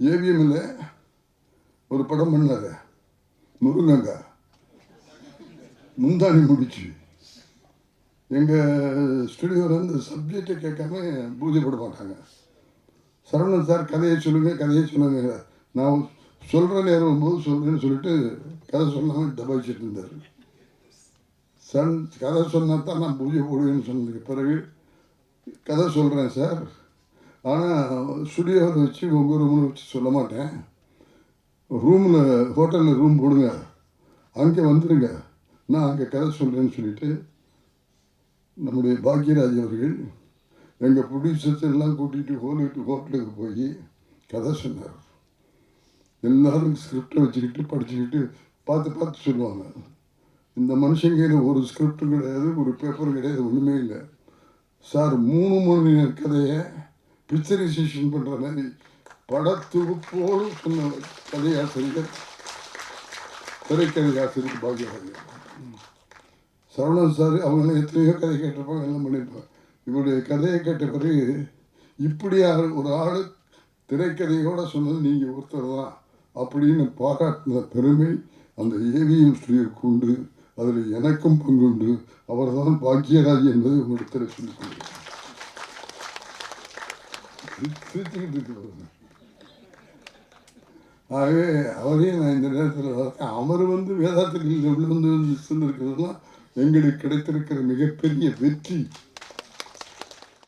ஏவிஎம்ல ஒரு படம் பண்ணாரு முருகங்கா, முந்தாணி முடிச்சு. எங்கள் ஸ்டுடியோவில் வந்து சப்ஜெக்டை கேட்காம பூஜை போட மாட்டாங்க. சரவணன் சார் கதையை சொல்லுங்க, நான் சொல்கிற நேரம் போது சொல்கிறேன்னு சொல்லிட்டு கதை சொல்லாமல் தபாய்ச்சிட்டு இருந்தார். கதை சொன்னால் தான் நான் பூஜை போடுவேன்னு சொன்னதுக்கு பிறகு கதை சொல்கிறேன் சார், ஆனால் ஸ்டுடியோவில் வச்சு உங்கள் ரூமில் வச்சு சொல்ல மாட்டேன், ரூமில் ஹோட்டலில் ரூம் போடுங்க, அங்கே வந்துடுங்க, நான் அங்கே கதை சொல்கிறேன்னு சொல்லிட்டு நம்முடைய பாக்யராஜ் அவர்கள் எங்கள் ப்ரொடியூசர்ஸ் எல்லாம் கூட்டிகிட்டு ஹோட்டலுக்கு போய் கதை சொன்னார். எல்லோரும் ஸ்கிரிப்டை வச்சுக்கிட்டு படிச்சுக்கிட்டு பார்த்து சொல்லுவாங்க. இந்த மனுஷங்கையில் ஒரு ஸ்கிரிப்டும் கிடையாது, ஒரு பேப்பரும் கிடையாது, ஒன்றுமே இல்லை சார். 3 மணி நேர கதையை பிக்சரைசேஷன் பண்ணுற மாதிரி படத்துப்போடு சொன்ன கதையாசிரியர், திரைக்கதை ஆசிரியர் பாக்யராஜ். சரவணன் சார் அவங்கள எத்தனையோ கதை கேட்டிருப்பாங்க, எல்லாம் பண்ணியிருப்பாங்க. இவருடைய கதையை கேட்ட பிறகு இப்படியா ஒரு ஆள் திரைக்கதையோடு சொன்னது நீங்கள் ஒருத்தர் தான் அப்படின்னு பாராட்டின பெருமை அந்த ஏவிஎம் ஸ்டுடியோவுக்கு உண்டு. அதில் எனக்கும் பங்குண்டு. அவர் தான் பாக்யராஜ் என்பதை உங்களிடத்தில் சொல்லிக் கொள்கிறேன். ஆகவே அவரையும் நான் இந்த நேரத்தில் அவர் வந்து வேதாத்திரியில் வந்து இருக்கிறதுலாம் எங்களுக்கு கிடைத்திருக்கிற மிகப்பெரிய வெற்றி.